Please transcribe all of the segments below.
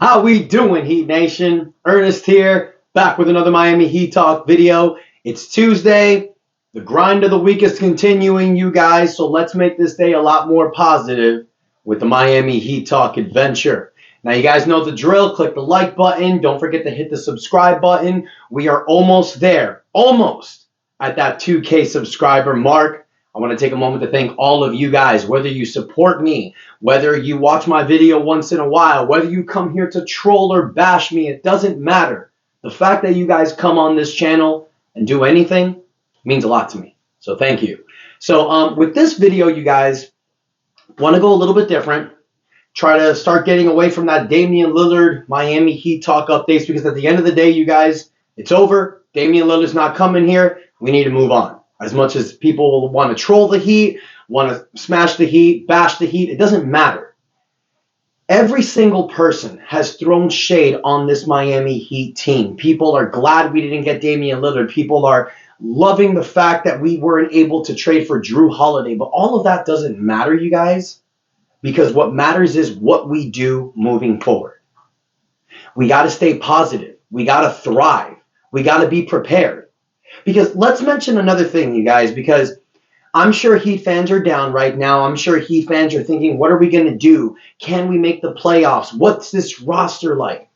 How we doing, Heat Nation? Ernest here, back with another Miami Heat Talk video. It's Tuesday. The grind of the week is continuing, you guys, so let's make this day a lot more positive with the Miami Heat Talk adventure. Now, you guys know the drill. Click the like button. Don't forget to hit the subscribe button. We are almost there, almost at that 2K subscriber mark. I want to take a moment to thank all of you guys, whether you support me, whether you watch my video once in a while, whether you come here to troll or bash me, it doesn't matter. The fact that you guys come on this channel and do anything means a lot to me. So thank you. So with this video, you guys, want to go a little bit different. Try to start getting away from that Damian Lillard Miami Heat Talk updates, because at the end of the day, you guys, it's over. Damian Lillard's not coming here. We need to move on. As much as people want to troll the Heat, want to smash the Heat, bash the Heat, it doesn't matter. Every single person has thrown shade on this Miami Heat team. People are glad we didn't get Damian Lillard. People are loving the fact that we weren't able to trade for Jrue Holiday. But all of that doesn't matter, you guys, because what matters is what we do moving forward. We got to stay positive. We got to thrive. We got to be prepared. Because let's mention another thing, you guys, because I'm sure Heat fans are down right now. I'm sure Heat fans are thinking, what are we going to do? Can we make the playoffs? What's this roster like?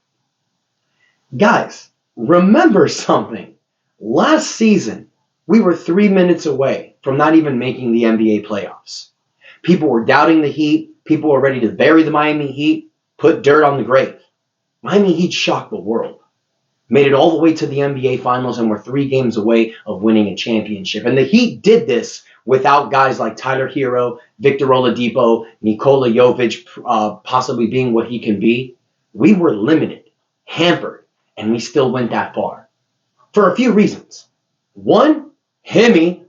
Guys, remember something. Last season, we were 3 minutes away from not even making the NBA playoffs. People were doubting the Heat. People were ready to bury the Miami Heat, put dirt on the grave. Miami Heat shocked the world. Made it all the way to the NBA Finals, and we're 3 games away of winning a championship. And the Heat did this without guys like Tyler Hero, Victor Oladipo, Nikola Jovic possibly being what he can be. We were limited, hampered, and we still went that far. For a few reasons. One, Haime,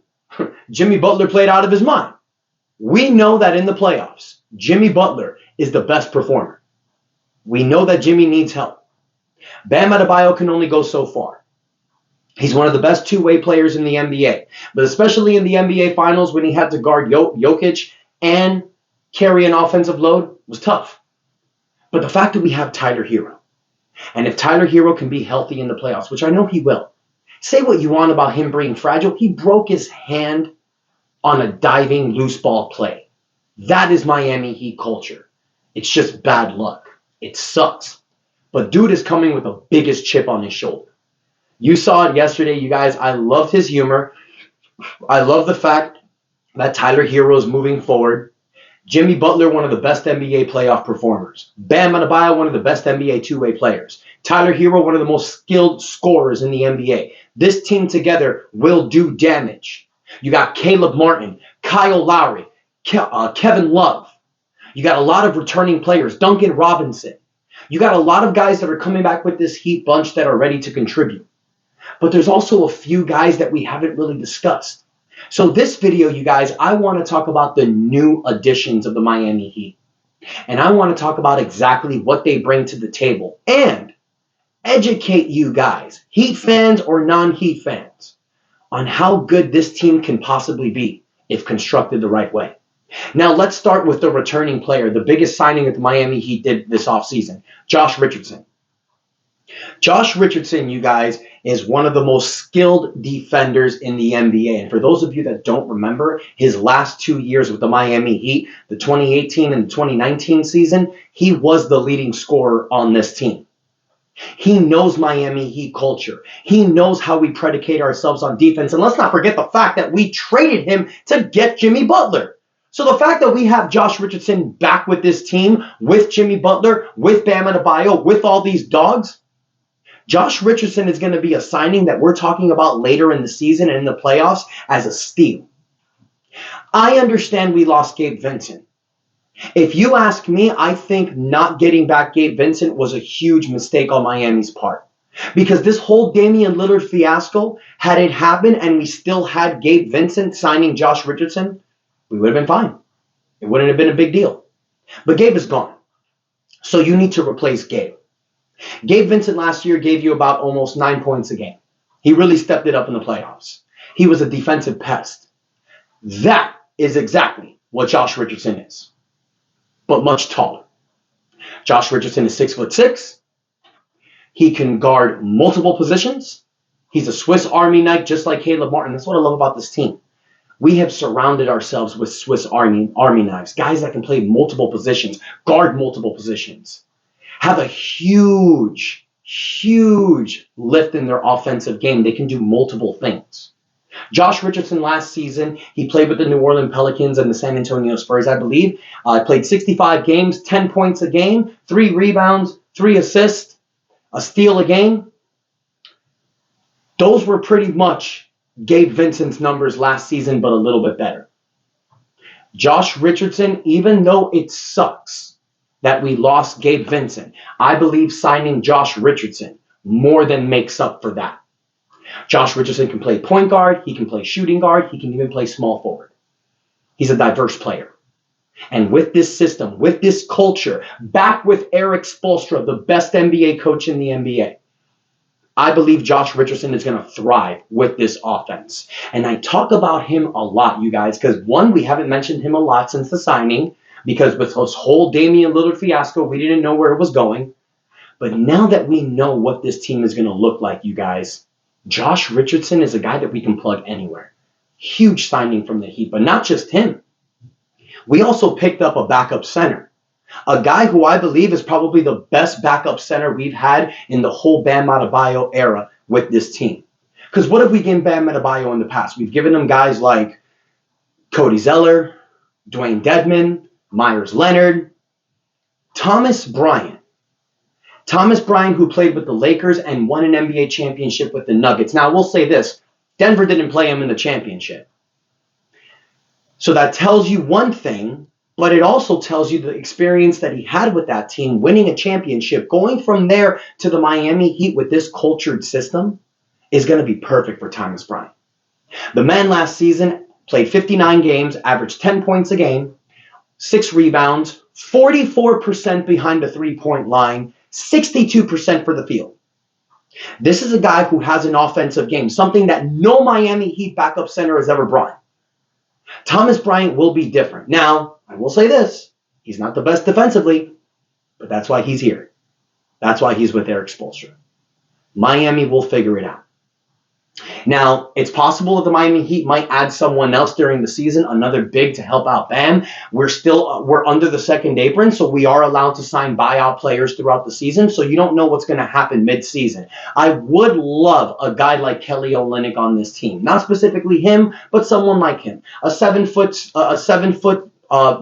Jimmy Butler played out of his mind. We know that in the playoffs, Jimmy Butler is the best performer. We know that Jimmy needs help. Bam Adebayo can only go so far. He's one of the best two-way players in the NBA, but especially in the NBA Finals when he had to guard Jokic and carry an offensive load was tough. But the fact that we have Tyler Hero, and if Tyler Hero can be healthy in the playoffs, which I know he will, say what you want about him being fragile, he broke his hand on a diving loose ball play. That is Miami Heat culture. It's just bad luck. It sucks. But dude is coming with the biggest chip on his shoulder. You saw it yesterday, you guys. I loved his humor. I love the fact that Tyler Hero is moving forward. Jimmy Butler, one of the best NBA playoff performers. Bam Adebayo, one of the best NBA two-way players. Tyler Hero, one of the most skilled scorers in the NBA. This team together will do damage. You got Caleb Martin, Kyle Lowry, Kevin Love. You got a lot of returning players. Duncan Robinson. You got a lot of guys that are coming back with this Heat bunch that are ready to contribute. But there's also a few guys that we haven't really discussed. So this video, you guys, I want to talk about the new additions of the Miami Heat. And I want to talk about exactly what they bring to the table and educate you guys, Heat fans or non-Heat fans, on how good this team can possibly be if constructed the right way. Now, let's start with the returning player, the biggest signing that the Miami Heat did this offseason, Josh Richardson. Josh Richardson, you guys, is one of the most skilled defenders in the NBA. And for those of you that don't remember, his last 2 years with the Miami Heat, the 2018 and the 2019 season, he was the leading scorer on this team. He knows Miami Heat culture. He knows how we predicate ourselves on defense. And let's not forget the fact that we traded him to get Jimmy Butler. So the fact that we have Josh Richardson back with this team, with Jimmy Butler, with Bam Adebayo, with all these dogs, Josh Richardson is going to be a signing that we're talking about later in the season and in the playoffs as a steal. I understand we lost Gabe Vincent. If you ask me, I think not getting back Gabe Vincent was a huge mistake on Miami's part. Because this whole Damian Lillard fiasco, had it happened and we still had Gabe Vincent signing Josh Richardson, we would have been fine. It wouldn't have been a big deal. But Gabe is gone. So you need to replace Gabe. Gabe Vincent last year gave you about almost 9 points a game. He really stepped it up in the playoffs. He was a defensive pest. That is exactly what Josh Richardson is, but much taller. Josh Richardson is 6'6". He can guard multiple positions. He's a Swiss Army knife, just like Caleb Martin. That's what I love about this team. We have surrounded ourselves with Swiss Army knives, guys that can play multiple positions, guard multiple positions, have a huge lift in their offensive game. They can do multiple things. Josh Richardson last season, he played with the New Orleans Pelicans and the San Antonio Spurs, I believe. Played 65 games, 10 points a game, 3 rebounds, 3 assists, a steal a game. Those were pretty much Gabe Vincent's numbers last season, but a little bit better. Josh Richardson, even though it sucks that we lost Gabe Vincent, I believe signing Josh Richardson more than makes up for that. Josh Richardson can play point guard, he can play shooting guard, he can even play small forward. He's a diverse player. And with this system, with this culture, back with Erik Spoelstra, the best NBA coach in the NBA, I believe Josh Richardson is going to thrive with this offense. And I talk about him a lot, you guys, because one, we haven't mentioned him a lot since the signing, because with this whole Damian Lillard fiasco, we didn't know where it was going. But now that we know what this team is going to look like, you guys, Josh Richardson is a guy that we can plug anywhere. Huge signing from the Heat, but not just him. We also picked up a backup center. A guy who I believe is probably the best backup center we've had in the whole Bam Adebayo era with this team. Because what have we given Bam Adebayo in the past? We've given him guys like Cody Zeller, Dwayne Dedmon, Myers Leonard, Thomas Bryant. Thomas Bryant, who played with the Lakers and won an NBA championship with the Nuggets. Now, we'll say this. Denver didn't play him in the championship. So that tells you one thing, but it also tells you the experience that he had with that team, winning a championship. Going from there to the Miami Heat with this cultured system is going to be perfect for Thomas Bryant. The man last season played 59 games, averaged 10 points a game, 6 rebounds, 44% behind the three-point line, 62% for the field. This is a guy who has an offensive game, something that no Miami Heat backup center has ever brought. Thomas Bryant will be different. Now, I will say this. He's not the best defensively, but that's why he's here. That's why he's with Erik Spoelstra. Miami will figure it out. Now, it's possible that the Miami Heat might add someone else during the season, another big to help out Bam. We're under the second apron, so we are allowed to sign buyout players throughout the season, so you don't know what's going to happen mid-season. I would love a guy like Kelly Olynyk on this team. Not specifically him, but someone like him. A 7 foot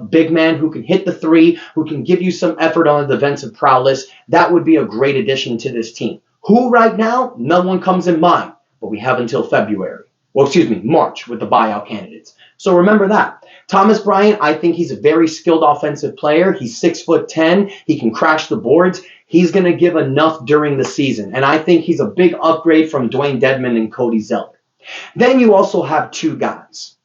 big man who can hit the three, who can give you some effort on the defensive prowess. That would be a great addition to this team. Who right now? No one comes in mind. But we have until March with the buyout candidates. So remember that. Thomas Bryant, I think he's a very skilled offensive player. He's 6'10". He can crash the boards. He's going to give enough during the season. And I think he's a big upgrade from Dwayne Dedmon and Cody Zeller. Then you also have 2 guys.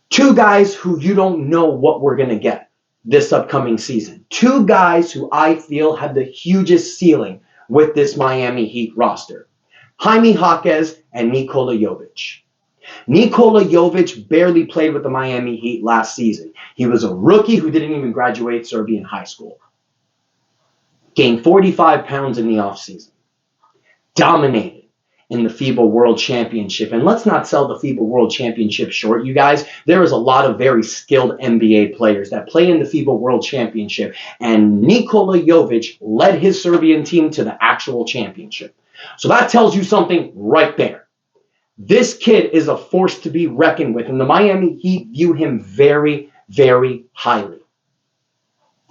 2 guys who you don't know what we're going to get this upcoming season. 2 guys who I feel have the hugest ceiling with this Miami Heat roster. Haime Haqz and Nikola Jovic. Nikola Jovic barely played with the Miami Heat last season. He was a rookie who didn't even graduate Serbian high school. Gained 45 pounds in the offseason. Dominated in the FIBA World Championship. And let's not sell the FIBA World Championship short, you guys. There is a lot of very skilled NBA players that play in the FIBA World Championship. And Nikola Jovic led his Serbian team to the actual championship. So that tells you something right there. This kid is a force to be reckoned with, and the Miami Heat view him very, very highly.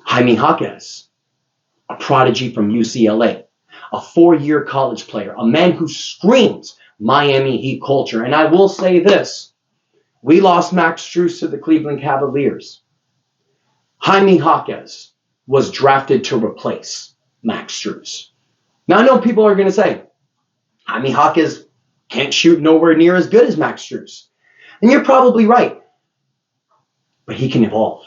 Haime Haqz, a prodigy from UCLA, a 4-year college player, a man who screams Miami Heat culture. And I will say this, we lost Max Strus to the Cleveland Cavaliers. Haime Haqz was drafted to replace Max Strus. Now, I know people are going to say, Haime Haqz can't shoot nowhere near as good as Max Strus. And you're probably right. But he can evolve.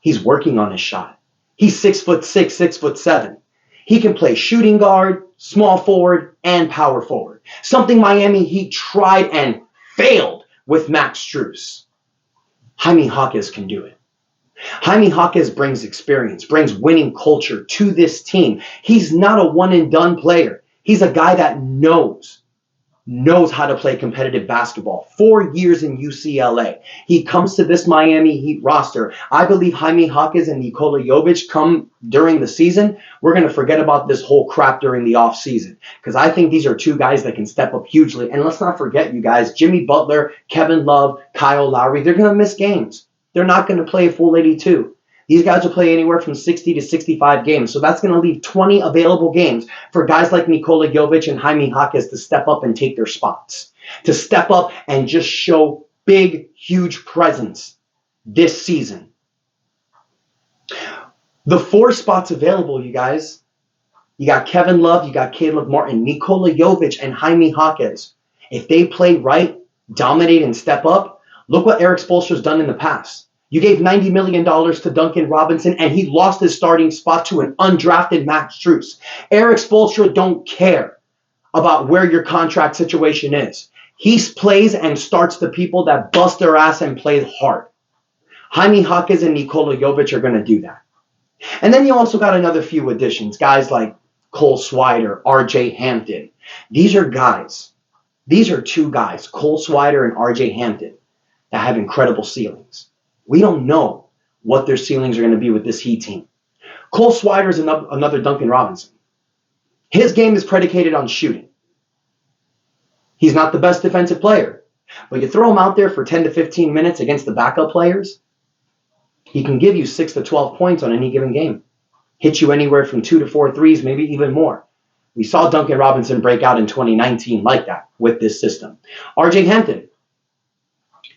He's working on his shot. He's 6'6", 6'7". He can play shooting guard, small forward, and power forward. Something Miami Heat tried and failed with Max Strus. Haime Haqz can do it. Jaime Haqz brings experience, brings winning culture to this team. He's not a one-and-done player. He's a guy that knows how to play competitive basketball. 4 years in UCLA. He comes to this Miami Heat roster. I believe Haime Haqz and Nikola Jovic come during the season. We're going to forget about this whole crap during the offseason because I think these are two guys that can step up hugely. And let's not forget, you guys, Jimmy Butler, Kevin Love, Kyle Lowry, they're going to miss games. They're not going to play a full 82. These guys will play anywhere from 60 to 65 games. So that's going to leave 20 available games for guys like Nikola Jovic and Haime Haqz to step up and take their spots. To step up and just show big, huge presence this season. The 4 spots available, you guys. You got Kevin Love, you got Caleb Martin, Nikola Jovic, and Haime Haqz. If they play right, dominate, and step up, look what Erik Spoelstra's done in the past. You gave $90 million to Duncan Robinson, and he lost his starting spot to an undrafted Max Strus. Erik Spoelstra don't care about where your contract situation is. He plays and starts the people that bust their ass and play hard. Haime Haqz and Nikola Jovic are going to do that. And then you also got another few additions, guys like Cole Swider, RJ Hampton. These are two guys, Cole Swider and RJ Hampton, that have incredible ceilings. We don't know what their ceilings are going to be with this Heat team. Cole Swider is another Duncan Robinson. His game is predicated on shooting. He's not the best defensive player, but you throw him out there for 10 to 15 minutes against the backup players, he can give you 6 to 12 points on any given game. Hit you anywhere from 2 to 4 threes, maybe even more. We saw Duncan Robinson break out in 2019 like that with this system. RJ Hampton.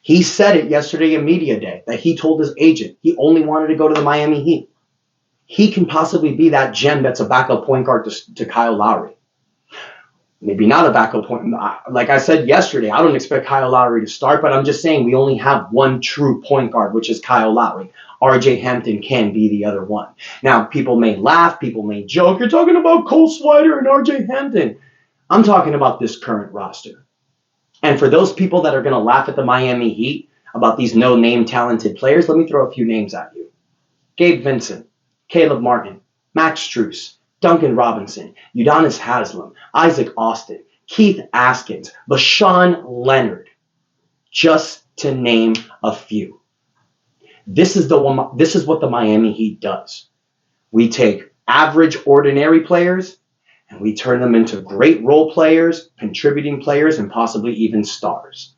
He said it yesterday in media day that he told his agent he only wanted to go to the Miami Heat. He can possibly be that gem that's a backup point guard to Kyle Lowry. Maybe not a backup point. Like I said yesterday, I don't expect Kyle Lowry to start, but I'm just saying we only have one true point guard, which is Kyle Lowry. RJ Hampton can be the other one. Now, people may laugh, people may joke. You're talking about Cole Swider and RJ Hampton. I'm talking about this current roster. And for those people that are going to laugh at the Miami Heat about these no-name talented players, let me throw a few names at you. Gabe Vincent, Caleb Martin, Max Strus, Duncan Robinson, Udonis Haslem, Isaac Austin, Keith Askins, Bashawn Leonard, just to name a few. This is what the Miami Heat does. We take average, ordinary players, and we turn them into great role players, contributing players, and possibly even stars.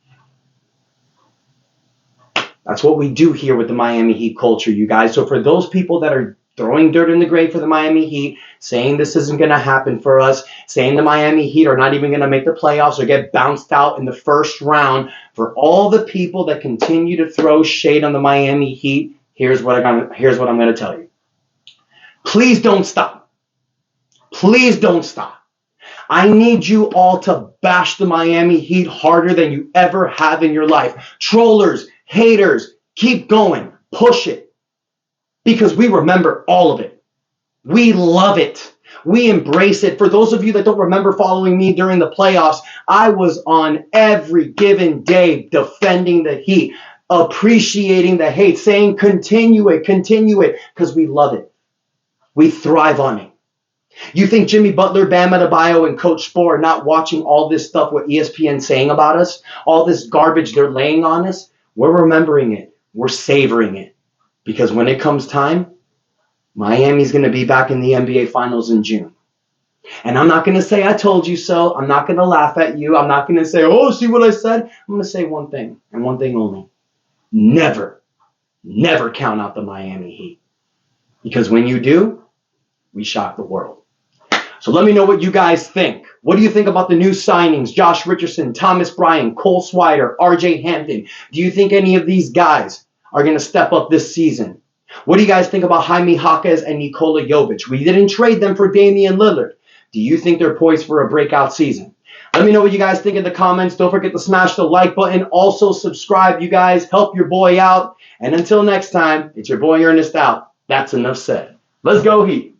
That's what we do here with the Miami Heat culture, you guys. So for those people that are throwing dirt in the grave for the Miami Heat, saying this isn't going to happen for us, saying the Miami Heat are not even going to make the playoffs or get bounced out in the first round, for all the people that continue to throw shade on the Miami Heat, here's what I'm going to tell you. Please don't stop. Please don't stop. I need you all to bash the Miami Heat harder than you ever have in your life. Trollers, haters, keep going. Push it. Because we remember all of it. We love it. We embrace it. For those of you that don't remember following me during the playoffs, I was on every given day defending the Heat, appreciating the hate, saying continue it, because we love it. We thrive on it. You think Jimmy Butler, Bam Adebayo, and Coach Spo are not watching all this stuff what ESPN's saying about us? All this garbage they're laying on us? We're remembering it. We're savoring it. Because when it comes time, Miami's going to be back in the NBA Finals in June. And I'm not going to say I told you so. I'm not going to laugh at you. I'm not going to say, oh, see what I said? I'm going to say one thing, and one thing only. Never count out the Miami Heat. Because when you do, we shock the world. So let me know what you guys think. What do you think about the new signings? Josh Richardson, Thomas Bryant, Cole Swider, RJ Hampton. Do you think any of these guys are going to step up this season? What do you guys think about Haime Haqz and Nikola Jovic? We didn't trade them for Damian Lillard. Do you think they're poised for a breakout season? Let me know what you guys think in the comments. Don't forget to smash the like button. Also subscribe, you guys. Help your boy out. And until next time, it's your boy Ernest out. That's enough said. Let's go Heat.